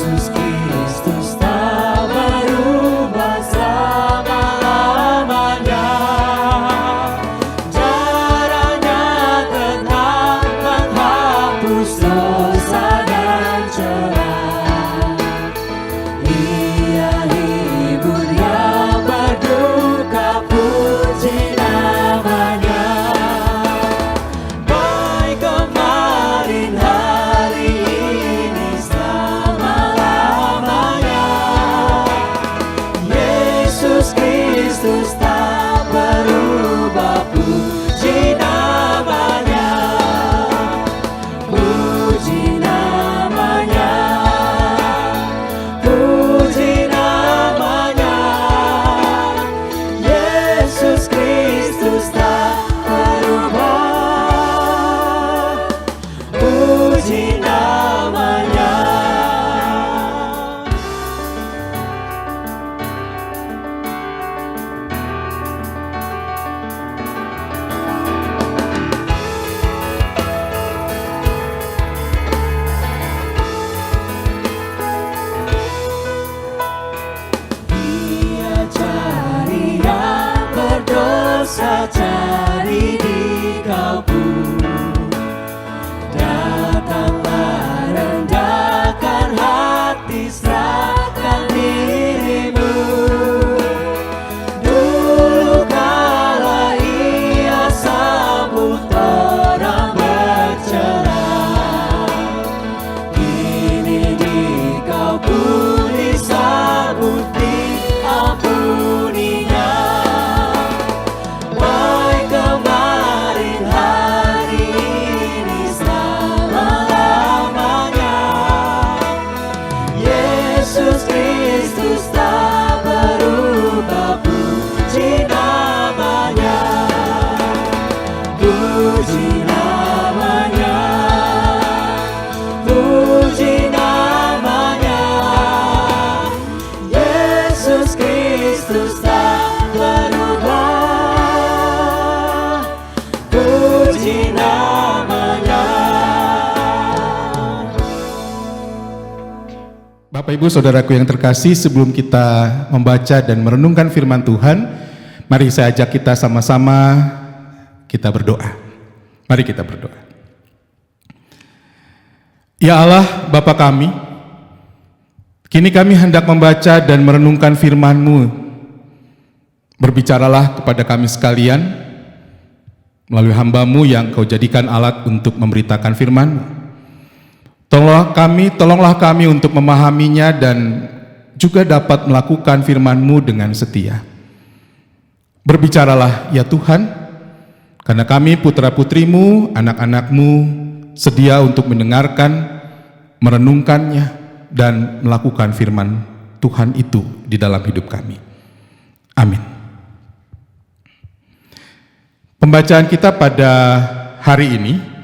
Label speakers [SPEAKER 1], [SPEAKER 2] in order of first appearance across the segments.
[SPEAKER 1] Yesus Kristus tak berubah selama-lamanya. Darahnya telah menghapus dosa dan celah. Ia hibur yang berduka, puji namanya. Baik kemarin, hari ini, selama-lamanya. Yesus Kristus tak berubah, puji namanya. Puji namanya. Puji namanya. Yesus Kristus tak berubah, puji namanya. Dia cari yang berdosa, cari di kau pun. Datanglah, rendahkan hati, serahkan dirimu. Dulu kala ia sambut orang bercela, kini di kau pun disambut, diampuninya. Baik kemarin, hari ini, selama-lamanya. Yesus Kristus tak berubah, puji namanya. Puji namanya. Puji namanya. Yesus Kristus tak berubah, puji namanya.
[SPEAKER 2] Bapak Ibu Saudaraku yang terkasih, sebelum kita membaca dan merenungkan firman Tuhan, mari saya ajak kita sama-sama kita berdoa. Mari kita berdoa. Ya Allah, Bapa kami, kini kami hendak membaca dan merenungkan firman-Mu. Berbicaralah kepada kami sekalian melalui hamba-Mu yang Kau jadikan alat untuk memberitakan firman-Mu. Tolonglah kami untuk memahaminya dan juga dapat melakukan firman-Mu dengan setia. Berbicaralah ya Tuhan, karena kami putra-putrimu, anak-anak-Mu, sedia untuk mendengarkan, merenungkannya, dan melakukan firman Tuhan itu di dalam hidup kami. Amin. Pembacaan kita pada hari ini,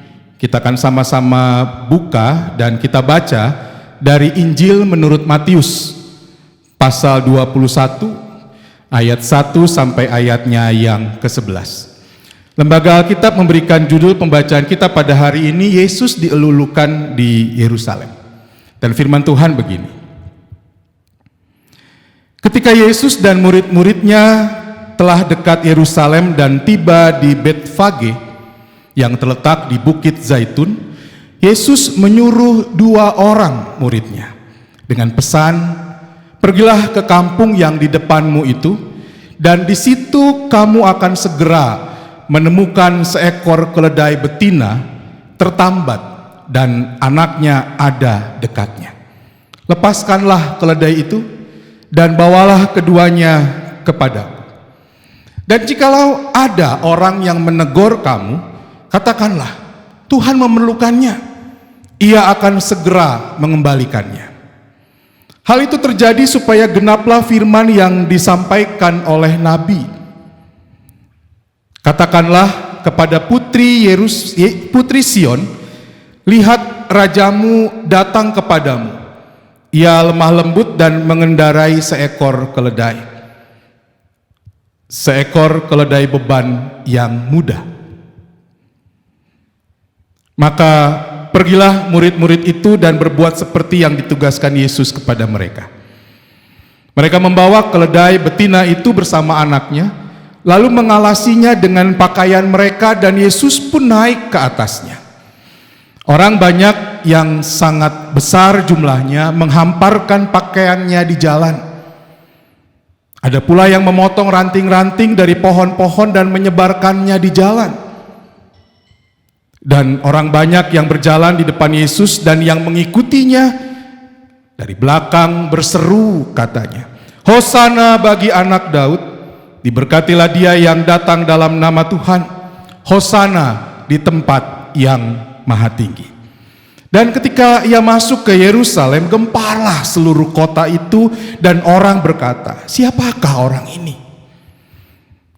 [SPEAKER 2] kita akan sama-sama buka dan kita baca dari Injil menurut Matius, pasal 21, ayat 1 sampai ayatnya yang ke-11. Lembaga Alkitab memberikan judul pembacaan kita pada hari ini, Yesus dielulukan di Yerusalem. Dan firman Tuhan begini. Ketika Yesus dan murid-muridnya telah dekat Yerusalem dan tiba di Betfage yang terletak di Bukit Zaitun, Yesus menyuruh 2 orang muridnya dengan pesan, "Pergilah ke kampung yang di depanmu itu, dan di situ kamu akan segera menemukan seekor keledai betina tertambat dan anaknya ada dekatnya. Lepaskanlah keledai itu dan bawalah keduanya kepadaku. Dan jikalau ada orang yang menegur kamu, katakanlah, Tuhan memerlukannya, Ia akan segera mengembalikannya." Hal itu terjadi supaya genaplah firman yang disampaikan oleh Nabi. "Katakanlah kepada putri Sion, lihat rajamu datang kepadamu. Ia lemah lembut dan mengendarai seekor keledai beban yang mudah." Maka pergilah murid-murid itu dan berbuat seperti yang ditugaskan Yesus kepada mereka. Mereka membawa keledai betina itu bersama anaknya, lalu mengalasinya dengan pakaian mereka, dan Yesus pun naik ke atasnya. Orang banyak yang sangat besar jumlahnya menghamparkan pakaiannya di jalan. Ada pula yang memotong ranting-ranting dari pohon-pohon dan menyebarkannya di jalan. Dan orang banyak yang berjalan di depan Yesus dan yang mengikutinya dari belakang berseru, katanya, "Hosana bagi anak Daud, diberkatilah dia yang datang dalam nama Tuhan, Hosana di tempat yang maha tinggi." Dan ketika ia masuk ke Yerusalem, gemparlah seluruh kota itu, dan orang berkata, "Siapakah orang ini?"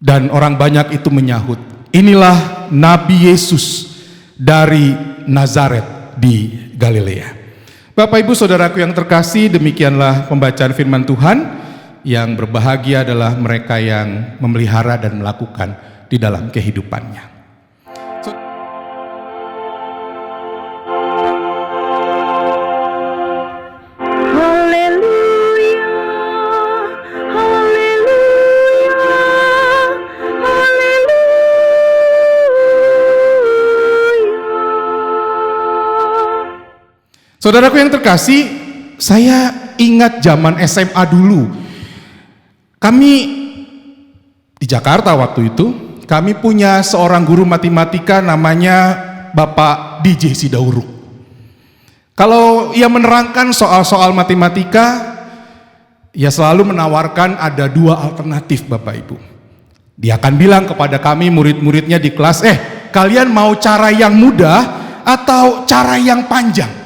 [SPEAKER 2] Dan orang banyak itu menyahut, "Inilah Nabi Yesus dari Nazaret di Galilea." Bapak Ibu Saudaraku yang terkasih, demikianlah pembacaan firman Tuhan. Yang berbahagia adalah mereka yang memelihara dan melakukan di dalam kehidupannya. Saudaraku yang terkasih, saya ingat zaman SMA dulu. Kami di Jakarta waktu itu, kami punya seorang guru matematika namanya Bapak DJ Sidauruk. Kalau ia menerangkan soal-soal matematika, ia selalu menawarkan ada dua alternatif, Bapak Ibu. Dia akan bilang kepada kami murid-muridnya di kelas, kalian mau cara yang mudah atau cara yang panjang?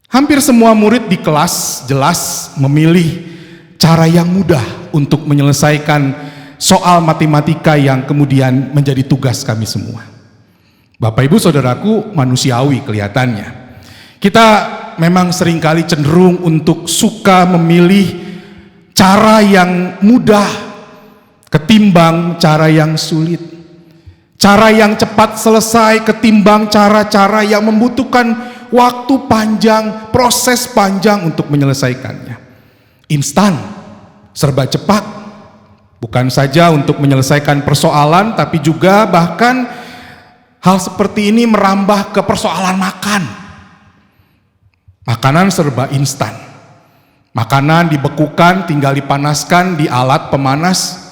[SPEAKER 2] Hampir semua murid di kelas jelas memilih cara yang mudah untuk menyelesaikan soal matematika yang kemudian menjadi tugas kami semua. Bapak Ibu Saudaraku, manusiawi kelihatannya. Kita memang seringkali cenderung untuk suka memilih cara yang mudah ketimbang cara yang sulit. Cara yang cepat selesai ketimbang cara-cara yang membutuhkan waktu panjang, proses panjang untuk menyelesaikannya. Instan, serba cepat, bukan saja untuk menyelesaikan persoalan, tapi juga bahkan hal seperti ini merambah ke persoalan makan. Makanan serba instan. Makanan dibekukan, tinggal dipanaskan di alat pemanas.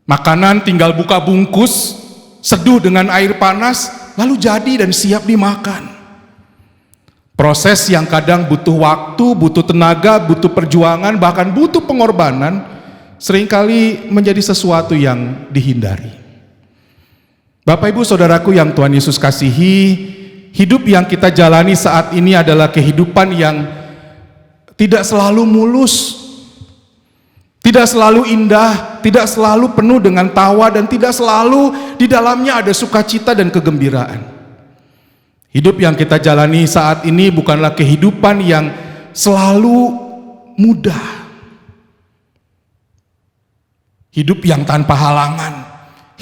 [SPEAKER 2] Makanan tinggal buka bungkus, seduh dengan air panas, lalu jadi dan siap dimakan. Proses yang kadang butuh waktu, butuh tenaga, butuh perjuangan, bahkan butuh pengorbanan, seringkali menjadi sesuatu yang dihindari. Bapak Ibu Saudaraku yang Tuhan Yesus kasihi, hidup yang kita jalani saat ini adalah kehidupan yang tidak selalu mulus, tidak selalu indah, tidak selalu penuh dengan tawa, dan tidak selalu di dalamnya ada sukacita dan kegembiraan. Hidup yang kita jalani saat ini bukanlah kehidupan yang selalu mudah. Hidup yang tanpa halangan,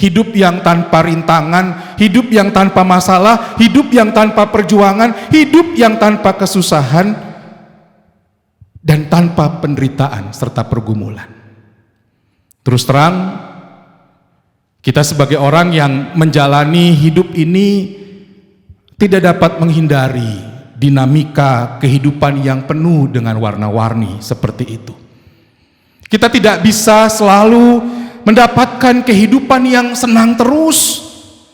[SPEAKER 2] hidup yang tanpa rintangan, hidup yang tanpa masalah, hidup yang tanpa perjuangan, hidup yang tanpa kesusahan, dan tanpa penderitaan serta pergumulan. Terus terang, kita sebagai orang yang menjalani hidup ini tidak dapat menghindari dinamika kehidupan yang penuh dengan warna-warni seperti itu. Kita tidak bisa selalu mendapatkan kehidupan yang senang terus,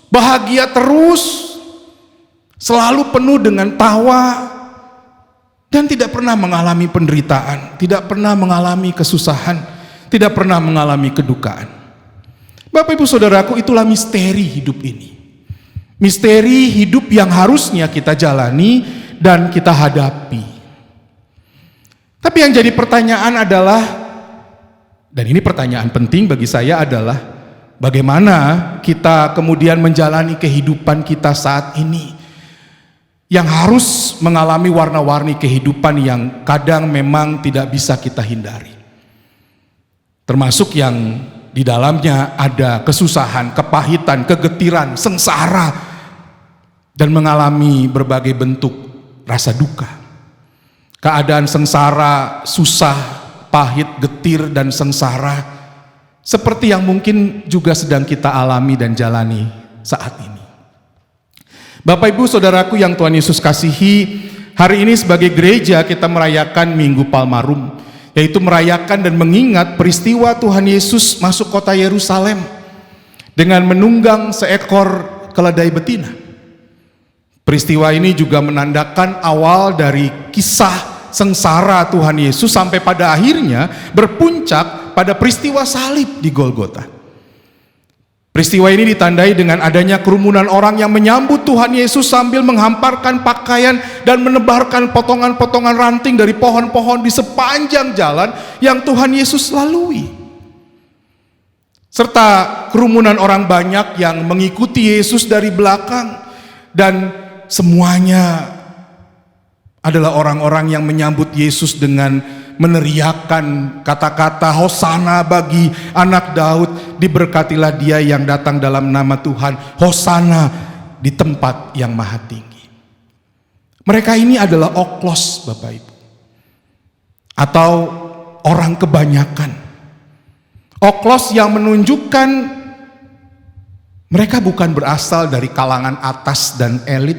[SPEAKER 2] bahagia terus, selalu penuh dengan tawa, dan tidak pernah mengalami penderitaan, tidak pernah mengalami kesusahan, tidak pernah mengalami kedukaan. Bapak Ibu Saudaraku, itulah misteri hidup ini. Misteri hidup yang harusnya kita jalani dan kita hadapi. Tapi yang jadi pertanyaan adalah, dan ini pertanyaan penting bagi saya adalah, bagaimana kita kemudian menjalani kehidupan kita saat ini yang harus mengalami warna-warni kehidupan yang kadang memang tidak bisa kita hindari. Termasuk yang di dalamnya ada kesusahan, kepahitan, kegetiran, sengsara, dan mengalami berbagai bentuk rasa duka. Keadaan sengsara, susah, pahit, getir, dan sengsara seperti yang mungkin juga sedang kita alami dan jalani saat ini. Bapak Ibu Saudaraku yang Tuhan Yesus kasihi, hari ini sebagai gereja kita merayakan Minggu Palmarum, yaitu merayakan dan mengingat peristiwa Tuhan Yesus masuk kota Yerusalem dengan menunggang seekor keledai betina. Peristiwa ini juga menandakan awal dari kisah sengsara Tuhan Yesus sampai pada akhirnya berpuncak pada peristiwa salib di Golgota. Peristiwa ini ditandai dengan adanya kerumunan orang yang menyambut Tuhan Yesus sambil menghamparkan pakaian dan menebarkan potongan-potongan ranting dari pohon-pohon di sepanjang jalan yang Tuhan Yesus lalui. Serta kerumunan orang banyak yang mengikuti Yesus dari belakang, dan semuanya adalah orang-orang yang menyambut Yesus dengan meneriakkan kata-kata Hosana bagi anak Daud, diberkatilah dia yang datang dalam nama Tuhan, Hosana di tempat yang maha tinggi. Mereka ini adalah oklos, Bapak Ibu, atau orang kebanyakan. Oklos yang menunjukkan mereka bukan berasal dari kalangan atas dan elit,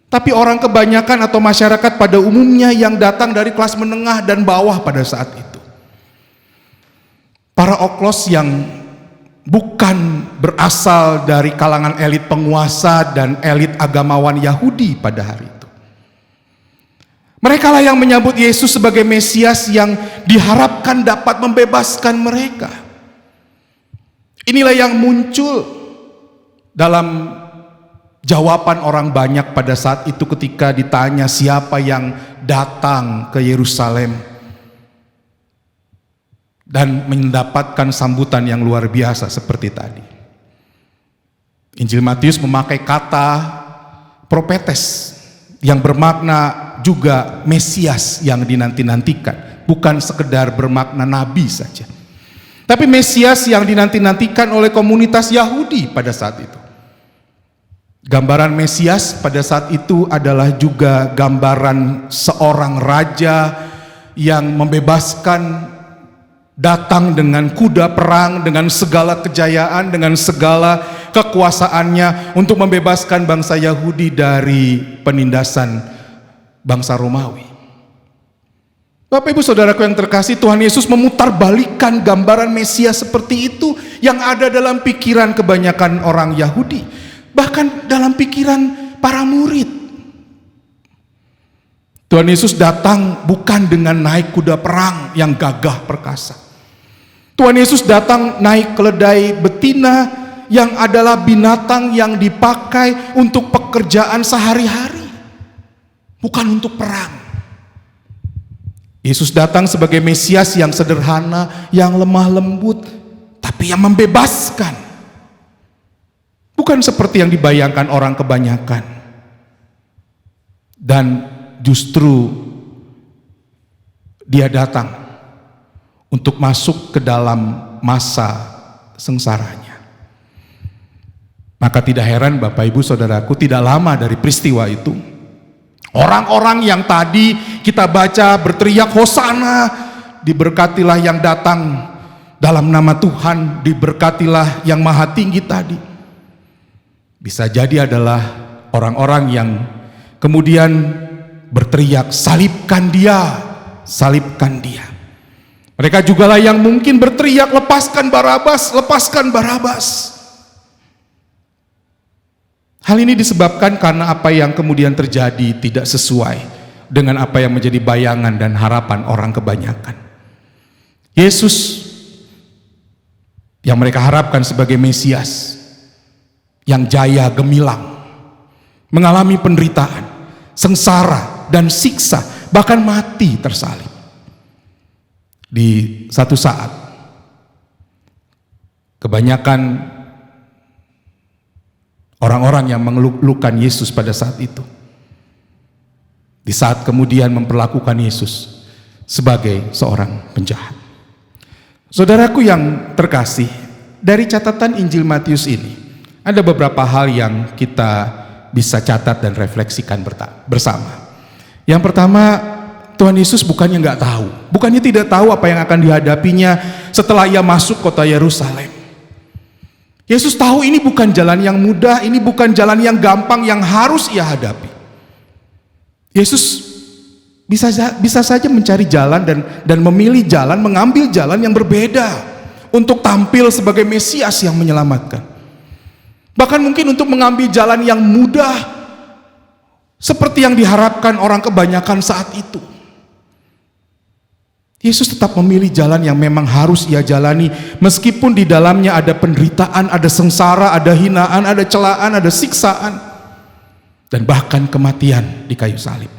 [SPEAKER 2] tapi orang kebanyakan atau masyarakat pada umumnya yang datang dari kelas menengah dan bawah pada saat itu. Para oklos yang bukan berasal dari kalangan elit penguasa dan elit agamawan Yahudi pada hari itu. Mereka lah yang menyambut Yesus sebagai Mesias yang diharapkan dapat membebaskan mereka. Inilah yang muncul dalam jawaban orang banyak pada saat itu ketika ditanya siapa yang datang ke Yerusalem dan mendapatkan sambutan yang luar biasa seperti tadi. Injil Matius memakai kata propetes yang bermakna juga Mesias yang dinanti-nantikan, bukan sekedar bermakna nabi saja, tapi Mesias yang dinanti-nantikan oleh komunitas Yahudi pada saat itu. Gambaran Mesias pada saat itu adalah juga gambaran seorang raja yang membebaskan, datang dengan kuda perang, dengan segala kejayaan, dengan segala kekuasaannya untuk membebaskan bangsa Yahudi dari penindasan bangsa Romawi. Bapak Ibu Saudaraku yang terkasih, Tuhan Yesus memutarbalikkan gambaran Mesias seperti itu yang ada dalam pikiran kebanyakan orang Yahudi. Bahkan dalam pikiran para murid. Tuhan Yesus datang bukan dengan naik kuda perang yang gagah perkasa. Tuhan Yesus datang naik keledai betina yang adalah binatang yang dipakai untuk pekerjaan sehari-hari, bukan untuk perang. Yesus datang sebagai Mesias yang sederhana, yang lemah lembut, tapi yang membebaskan. Bukan seperti yang dibayangkan orang kebanyakan. Dan justru dia datang untuk masuk ke dalam masa sengsaranya. Maka tidak heran Bapak Ibu Saudaraku, tidak lama dari peristiwa itu, orang-orang yang tadi kita baca berteriak Hosana, diberkatilah yang datang dalam nama Tuhan, diberkatilah yang maha tinggi tadi, bisa jadi adalah orang-orang yang kemudian berteriak, salibkan dia, salibkan dia. Mereka jugalah yang mungkin berteriak, lepaskan Barabas, lepaskan Barabas. Hal ini disebabkan karena apa yang kemudian terjadi tidak sesuai dengan apa yang menjadi bayangan dan harapan orang kebanyakan. Yesus yang mereka harapkan sebagai Mesias, yang jaya gemilang, mengalami penderitaan, sengsara dan siksa, bahkan mati tersalib. Di satu saat, kebanyakan orang-orang yang mengeluhkan Yesus pada saat itu, di saat kemudian memperlakukan Yesus sebagai seorang penjahat. Saudaraku yang terkasih, dari catatan Injil Matius ini, ada beberapa hal yang kita bisa catat dan refleksikan bersama. Yang pertama, Tuhan Yesus bukannya nggak tahu, bukannya tidak tahu apa yang akan dihadapinya setelah ia masuk kota Yerusalem. Yesus tahu ini bukan jalan yang mudah, ini bukan jalan yang gampang yang harus ia hadapi. Yesus bisa saja mencari jalan dan memilih jalan, mengambil jalan yang berbeda untuk tampil sebagai Mesias yang menyelamatkan. Bahkan mungkin untuk mengambil jalan yang mudah seperti yang diharapkan orang kebanyakan saat itu. Yesus tetap memilih jalan yang memang harus ia jalani, meskipun di dalamnya ada penderitaan, ada sengsara, ada hinaan, ada celaan, ada siksaan, dan bahkan kematian di kayu salib.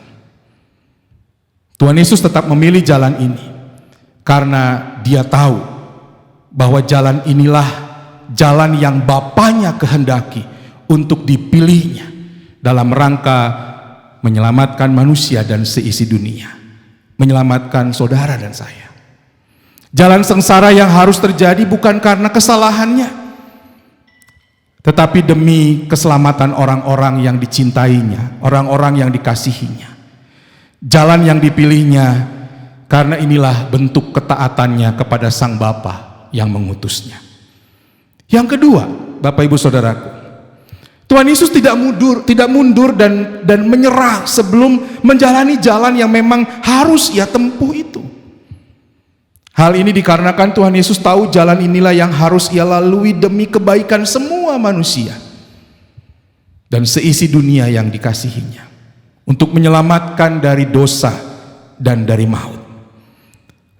[SPEAKER 2] Tuhan Yesus tetap memilih jalan ini karena dia tahu bahwa jalan inilah jalan yang Bapanya kehendaki untuk dipilihnya dalam rangka menyelamatkan manusia dan seisi dunia, menyelamatkan saudara dan saya. Jalan sengsara yang harus terjadi bukan karena kesalahannya, tetapi demi keselamatan orang-orang yang dicintainya, orang-orang yang dikasihinya. Jalan yang dipilihnya karena inilah bentuk ketaatannya kepada Sang Bapa yang mengutusnya. Yang kedua, Bapak Ibu Saudaraku, Tuhan Yesus tidak mundur dan menyerah sebelum menjalani jalan yang memang harus ia tempuh itu. Hal ini dikarenakan Tuhan Yesus tahu jalan inilah yang harus ia lalui demi kebaikan semua manusia dan seisi dunia yang dikasihinya, untuk menyelamatkan dari dosa dan dari maut.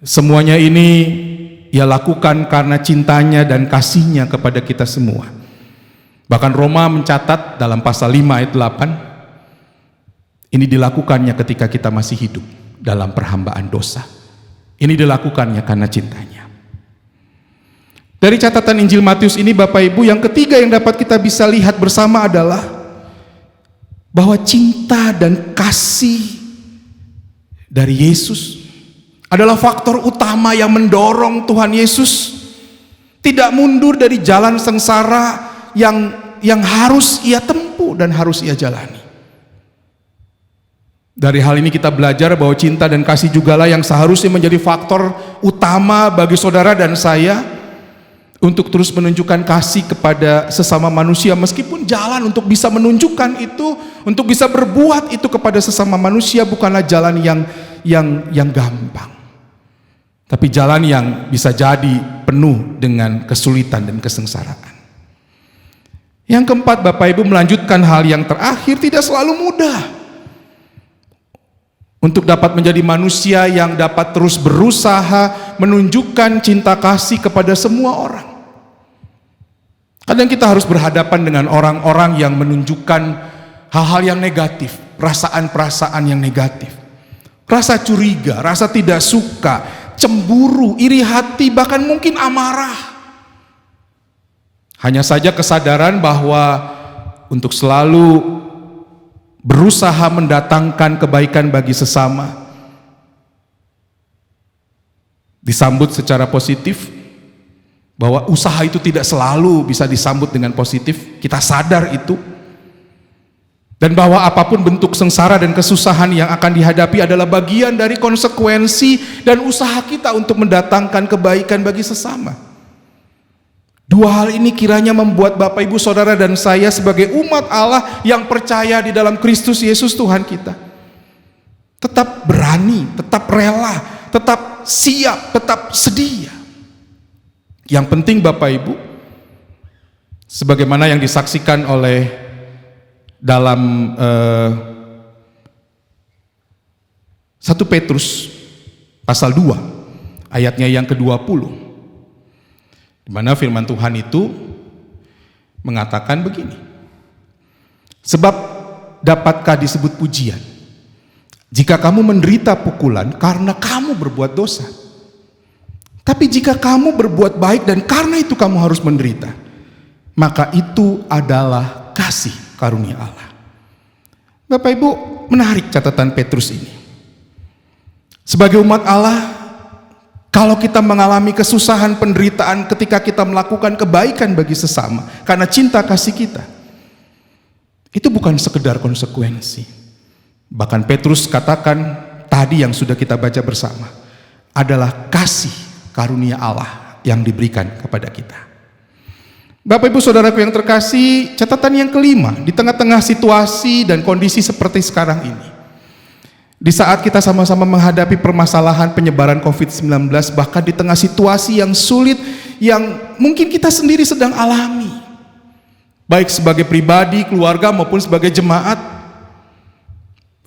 [SPEAKER 2] Semuanya ini ia lakukan karena cintanya dan kasihnya kepada kita semua. Bahkan Roma mencatat dalam pasal 5 ayat 8, ini dilakukannya ketika kita masih hidup dalam perhambaan dosa. Ini dilakukannya karena cintanya. Dari catatan Injil Matius ini, Bapak Ibu, yang ketiga yang dapat kita bisa lihat bersama adalah bahwa cinta dan kasih dari Yesus adalah faktor utama yang mendorong Tuhan Yesus tidak mundur dari jalan sengsara yang harus ia tempuh dan harus ia jalani. Dari hal ini kita belajar bahwa cinta dan kasih jugalah yang seharusnya menjadi faktor utama bagi saudara dan saya untuk terus menunjukkan kasih kepada sesama manusia, meskipun jalan untuk bisa menunjukkan itu, untuk bisa berbuat itu kepada sesama manusia bukanlah jalan yang gampang, tapi jalan yang bisa jadi penuh dengan kesulitan dan kesengsaraan. Yang keempat, Bapak Ibu, melanjutkan hal yang terakhir, tidak selalu mudah untuk dapat menjadi manusia yang dapat terus berusaha menunjukkan cinta kasih kepada semua orang. Kadang kita harus berhadapan dengan orang-orang yang menunjukkan hal-hal yang negatif, perasaan-perasaan yang negatif, rasa curiga, rasa tidak suka, cemburu, iri hati, bahkan mungkin amarah. Hanya saja kesadaran bahwa untuk selalu berusaha mendatangkan kebaikan bagi sesama disambut secara positif, bahwa usaha itu tidak selalu bisa disambut dengan positif, kita sadar itu, dan bahwa apapun bentuk sengsara dan kesusahan yang akan dihadapi adalah bagian dari konsekuensi dan usaha kita untuk mendatangkan kebaikan bagi sesama. Dua hal ini kiranya membuat Bapak Ibu Saudara dan saya sebagai umat Allah yang percaya di dalam Kristus Yesus Tuhan kita tetap berani, tetap rela, tetap siap, tetap sedia. Yang penting Bapak Ibu, sebagaimana yang disaksikan oleh dalam 1 Petrus pasal 2 ayatnya yang ke-20, di mana firman Tuhan itu mengatakan begini, sebab dapatkah disebut pujian jika kamu menderita pukulan karena kamu berbuat dosa? Tapi jika kamu berbuat baik dan karena itu kamu harus menderita, maka itu adalah kasih karunia Allah. Bapak Ibu, menarik catatan Petrus ini. Sebagai umat Allah, kalau kita mengalami kesusahan, penderitaan ketika kita melakukan kebaikan bagi sesama karena cinta kasih kita, itu bukan sekedar konsekuensi. Bahkan Petrus katakan tadi yang sudah kita baca bersama adalah kasih karunia Allah yang diberikan kepada kita. Bapak Ibu Saudaraku yang terkasih, catatan yang kelima, di tengah-tengah situasi dan kondisi seperti sekarang ini, di saat kita sama-sama menghadapi permasalahan penyebaran COVID-19, bahkan di tengah situasi yang sulit yang mungkin kita sendiri sedang alami, baik sebagai pribadi, keluarga maupun sebagai jemaat,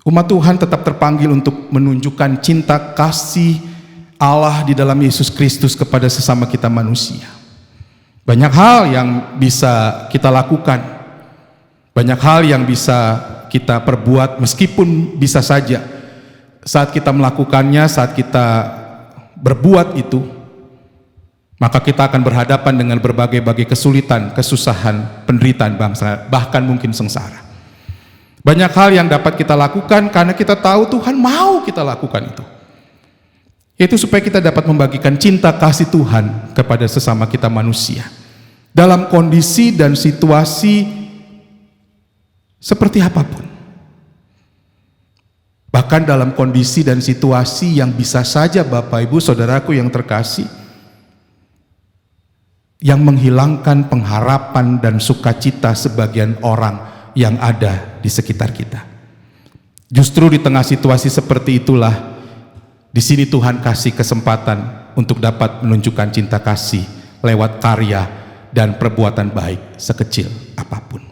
[SPEAKER 2] umat Tuhan tetap terpanggil untuk menunjukkan cinta kasih Allah di dalam Yesus Kristus kepada sesama kita manusia. Banyak hal yang bisa kita lakukan, banyak hal yang bisa kita perbuat, meskipun bisa saja saat kita melakukannya, saat kita berbuat itu, maka kita akan berhadapan dengan berbagai-bagai kesulitan, kesusahan, penderitaan bangsa, bahkan mungkin sengsara. Banyak hal yang dapat kita lakukan karena kita tahu Tuhan mau kita lakukan itu. Yaitu supaya kita dapat membagikan cinta kasih Tuhan kepada sesama kita manusia. Dalam kondisi dan situasi seperti apapun. Bahkan dalam kondisi dan situasi yang bisa saja Bapak Ibu Saudaraku yang terkasih, yang menghilangkan pengharapan dan sukacita sebagian orang yang ada di sekitar kita. Justru di tengah situasi seperti itulah, di sini Tuhan kasih kesempatan untuk dapat menunjukkan cinta kasih lewat karya dan perbuatan baik sekecil apapun.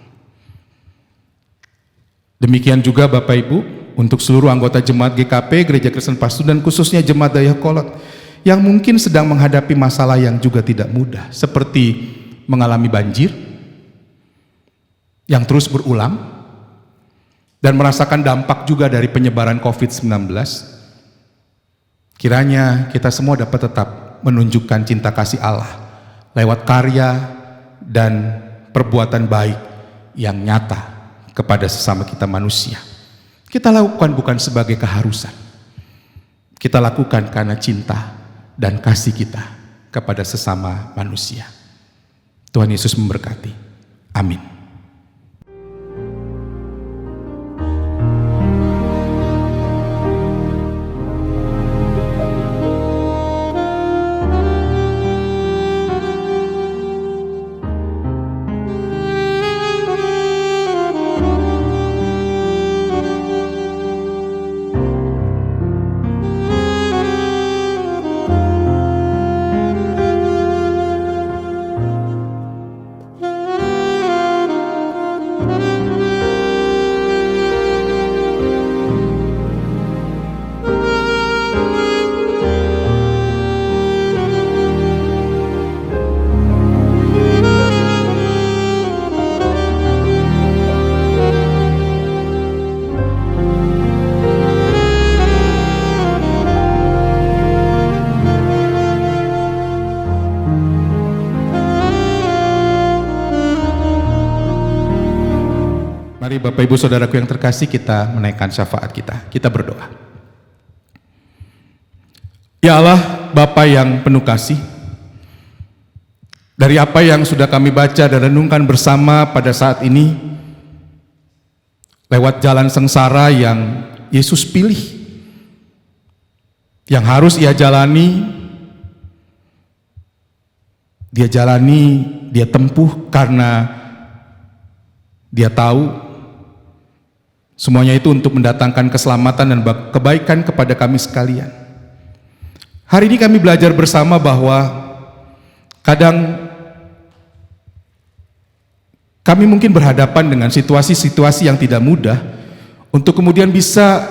[SPEAKER 2] Demikian juga Bapak Ibu, untuk seluruh anggota jemaat GKP, Gereja Kristen Pasundan, khususnya jemaat Dayakolot, yang mungkin sedang menghadapi masalah yang juga tidak mudah, seperti mengalami banjir yang terus berulang, dan merasakan dampak juga dari penyebaran COVID-19, kiranya kita semua dapat tetap menunjukkan cinta kasih Allah lewat karya dan perbuatan baik yang nyata kepada sesama kita manusia. Kita lakukan bukan sebagai keharusan, kita lakukan karena cinta dan kasih kita kepada sesama manusia. Tuhan Yesus memberkati. Amin. Mari Bapak Ibu Saudaraku yang terkasih, kita menaikkan syafaat kita. Kita berdoa. Ya Allah, Bapa yang penuh kasih, dari apa yang sudah kami baca dan renungkan bersama pada saat ini, lewat jalan sengsara yang Yesus pilih, yang harus Ia jalani, Dia tempuh karena Dia tahu semuanya itu untuk mendatangkan keselamatan dan kebaikan kepada kami sekalian. Hari ini kami belajar bersama bahwa kadang kami mungkin berhadapan dengan situasi-situasi yang tidak mudah untuk kemudian bisa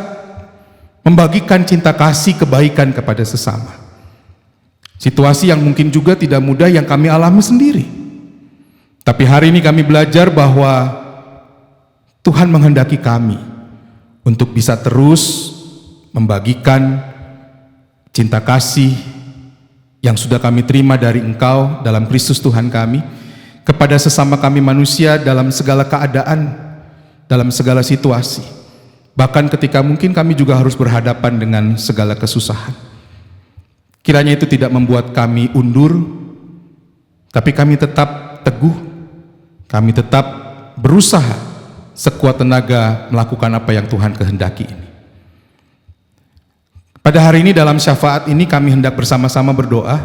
[SPEAKER 2] membagikan cinta kasih kebaikan kepada sesama. Situasi yang mungkin juga tidak mudah yang kami alami sendiri. Tapi hari ini kami belajar bahwa Tuhan menghendaki kami untuk bisa terus membagikan cinta kasih yang sudah kami terima dari Engkau dalam Kristus Tuhan kami kepada sesama kami manusia dalam segala keadaan, dalam segala situasi. Bahkan ketika mungkin kami juga harus berhadapan dengan segala kesusahan. Kiranya itu tidak membuat kami undur, tapi kami tetap teguh, kami tetap berusaha sekuat tenaga melakukan apa yang Tuhan kehendaki ini. Pada hari ini dalam syafaat ini kami hendak bersama-sama berdoa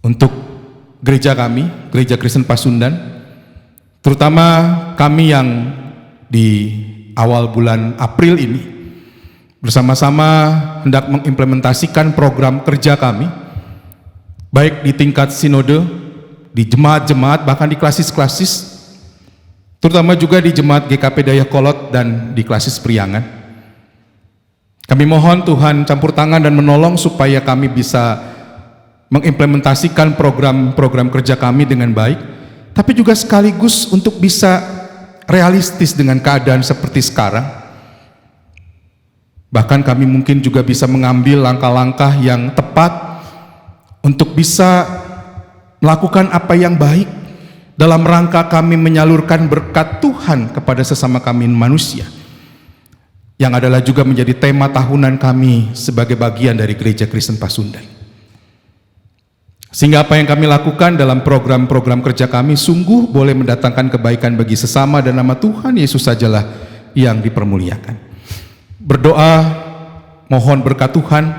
[SPEAKER 2] untuk gereja kami, Gereja Kristen Pasundan, terutama kami yang di awal bulan April ini bersama-sama hendak mengimplementasikan program kerja kami, baik di tingkat sinode, di jemaat-jemaat, bahkan di klasis-klasis, terutama juga di jemaat GKP Dayakolot dan di klasis Priangan. Kami mohon Tuhan campur tangan dan menolong supaya kami bisa mengimplementasikan program-program kerja kami dengan baik, tapi juga sekaligus untuk bisa realistis dengan keadaan seperti sekarang. Bahkan kami mungkin juga bisa mengambil langkah-langkah yang tepat untuk bisa melakukan apa yang baik dalam rangka kami menyalurkan berkat Tuhan kepada sesama kami manusia, yang adalah juga menjadi tema tahunan kami sebagai bagian dari Gereja Kristen Pasundan. Sehingga apa yang kami lakukan dalam program-program kerja kami sungguh boleh mendatangkan kebaikan bagi sesama, dan nama Tuhan Yesus sajalah yang dipermuliakan. Berdoa mohon berkat Tuhan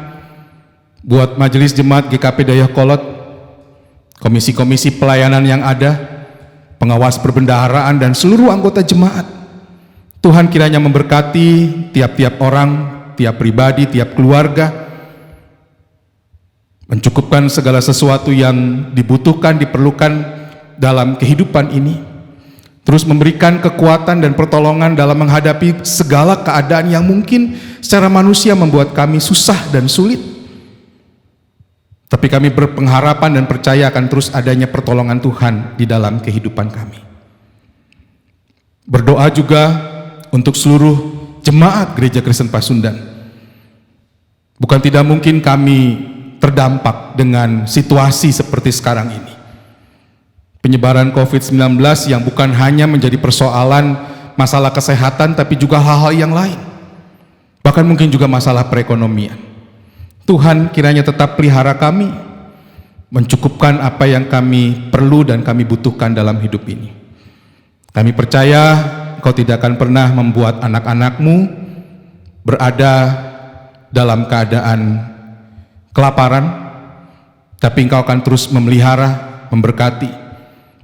[SPEAKER 2] buat majelis jemaat GKP Dayakolot, komisi-komisi pelayanan yang ada, pengawas perbendaharaan, dan seluruh anggota jemaat. Tuhan kiranya memberkati tiap-tiap orang, tiap pribadi, tiap keluarga, mencukupkan segala sesuatu yang dibutuhkan, diperlukan dalam kehidupan ini, terus memberikan kekuatan dan pertolongan dalam menghadapi segala keadaan yang mungkin secara manusia membuat kami susah dan sulit. Tapi kami berpengharapan dan percaya akan terus adanya pertolongan Tuhan di dalam kehidupan kami. Berdoa juga untuk seluruh jemaat Gereja Kristen Pasundan. Bukan tidak mungkin kami terdampak dengan situasi seperti sekarang ini. Penyebaran COVID-19 yang bukan hanya menjadi persoalan masalah kesehatan, tapi juga hal-hal yang lain. Bahkan mungkin juga masalah perekonomian. Tuhan kiranya tetap pelihara kami, mencukupkan apa yang kami perlu dan kami butuhkan dalam hidup ini. Kami percaya Engkau tidak akan pernah membuat anak-anak-Mu berada dalam keadaan kelaparan, tapi Engkau akan terus memelihara, memberkati,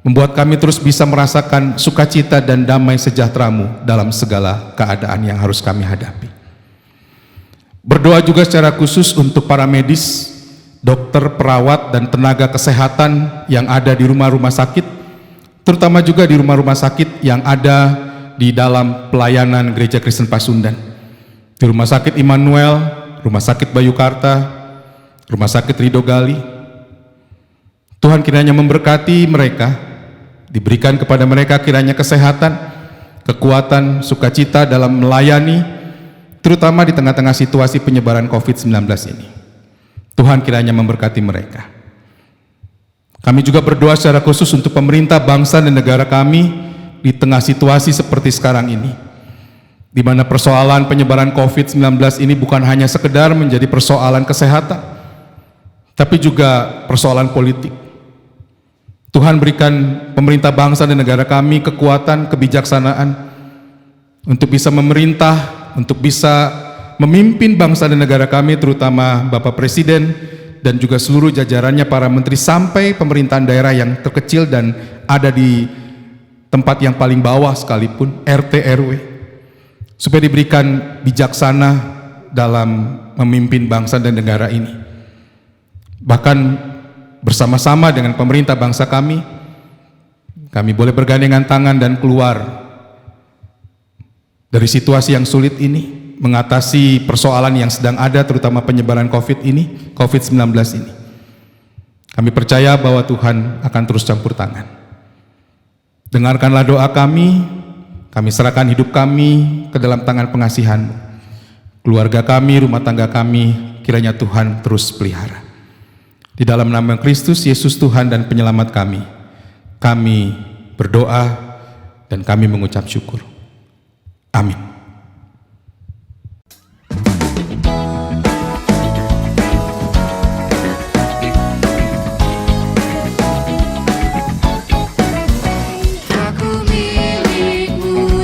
[SPEAKER 2] membuat kami terus bisa merasakan sukacita dan damai sejahtera-Mu dalam segala keadaan yang harus kami hadapi. Berdoa juga secara khusus untuk para medis, dokter, perawat, dan tenaga kesehatan yang ada di rumah-rumah sakit, terutama juga di rumah-rumah sakit yang ada di dalam pelayanan Gereja Kristen Pasundan, di Rumah Sakit Immanuel, Rumah Sakit Bayu Karta, Rumah Sakit Ridho Gali. Tuhan kiranya memberkati mereka, diberikan kepada mereka kiranya kesehatan, kekuatan, sukacita dalam melayani, terutama di tengah-tengah situasi penyebaran COVID-19 ini. Tuhan kiranya memberkati mereka. Kami juga berdoa secara khusus untuk pemerintah, bangsa, dan negara kami di tengah situasi seperti sekarang ini, di mana persoalan penyebaran COVID-19 ini bukan hanya sekedar menjadi persoalan kesehatan, tapi juga persoalan politik. Tuhan berikan pemerintah bangsa dan negara kami kekuatan, kebijaksanaan untuk bisa memerintah, untuk bisa memimpin bangsa dan negara kami, terutama Bapak Presiden dan juga seluruh jajarannya, para menteri, sampai pemerintahan daerah yang terkecil dan ada di tempat yang paling bawah sekalipun, RT RW, supaya diberikan bijaksana dalam memimpin bangsa dan negara ini. Bahkan bersama-sama dengan pemerintah bangsa kami boleh bergandengan tangan dan keluar dari situasi yang sulit ini, mengatasi persoalan yang sedang ada, terutama penyebaran COVID-19 ini. Kami percaya bahwa Tuhan akan terus campur tangan. Dengarkanlah doa kami serahkan hidup kami ke dalam tangan pengasihan-Mu. Keluarga kami, rumah tangga kami, kiranya Tuhan terus pelihara. Di dalam nama Kristus Yesus Tuhan dan Penyelamat kami berdoa dan kami mengucap syukur. Amin.
[SPEAKER 3] Aku milik-Mu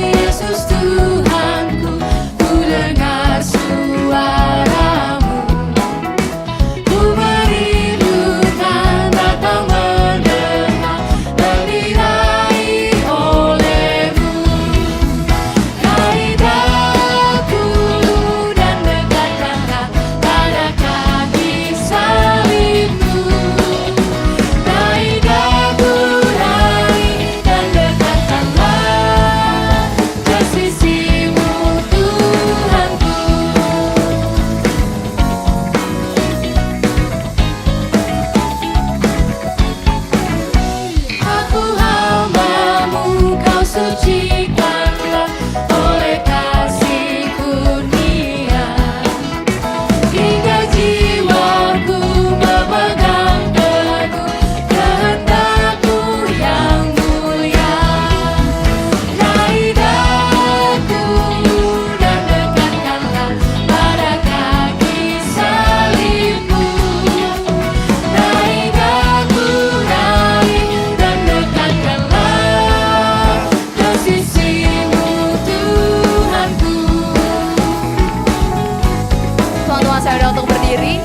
[SPEAKER 3] teman-teman saya untuk berdiri.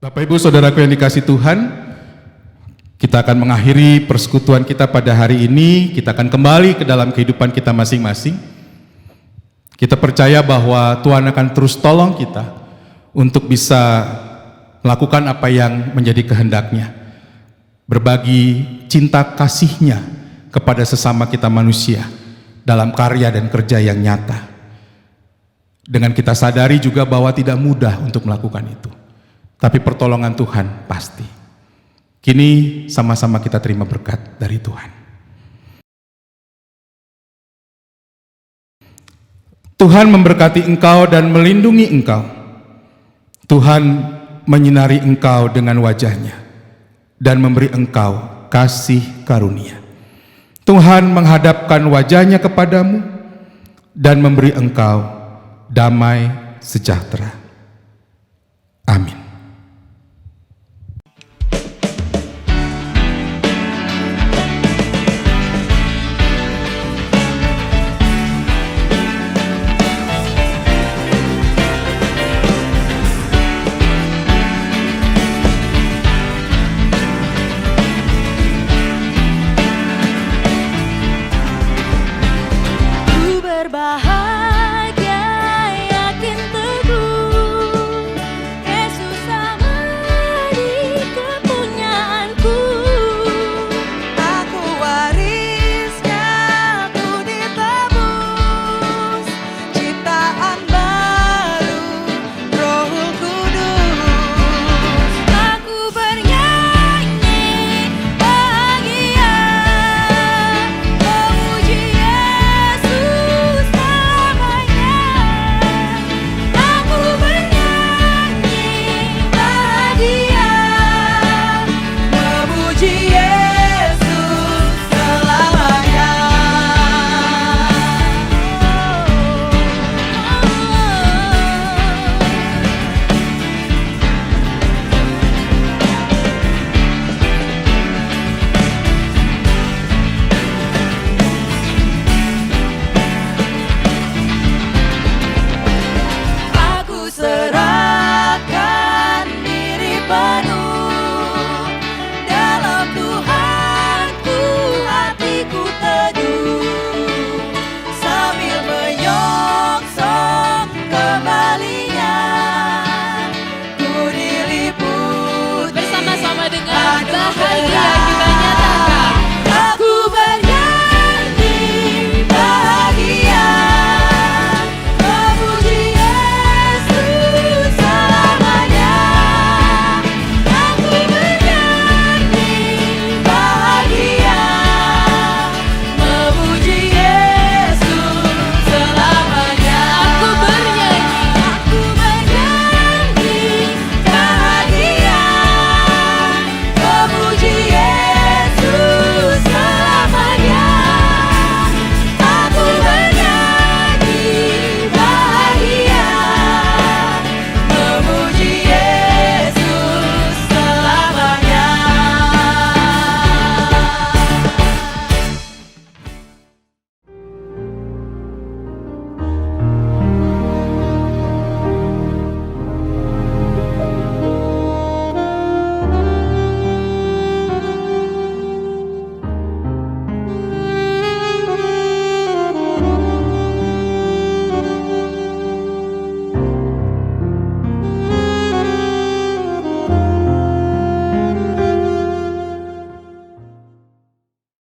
[SPEAKER 2] Bapak Ibu Saudaraku yang dikasih Tuhan, kita akan mengakhiri persekutuan kita pada hari ini. Kita akan kembali ke dalam kehidupan kita masing-masing. Kita percaya bahwa Tuhan akan terus tolong kita untuk bisa melakukan apa yang menjadi kehendaknya, berbagi cinta kasih-Nya kepada sesama kita manusia dalam karya dan kerja yang nyata. Dengan kita sadari juga bahwa tidak mudah untuk melakukan itu, tapi pertolongan Tuhan pasti. Kini sama-sama kita terima berkat dari Tuhan. Tuhan memberkati engkau dan melindungi engkau. Tuhan menyinari engkau dengan wajah-Nya dan memberi engkau kasih karunia. Tuhan menghadapkan wajah-Nya kepadamu dan memberi engkau damai sejahtera.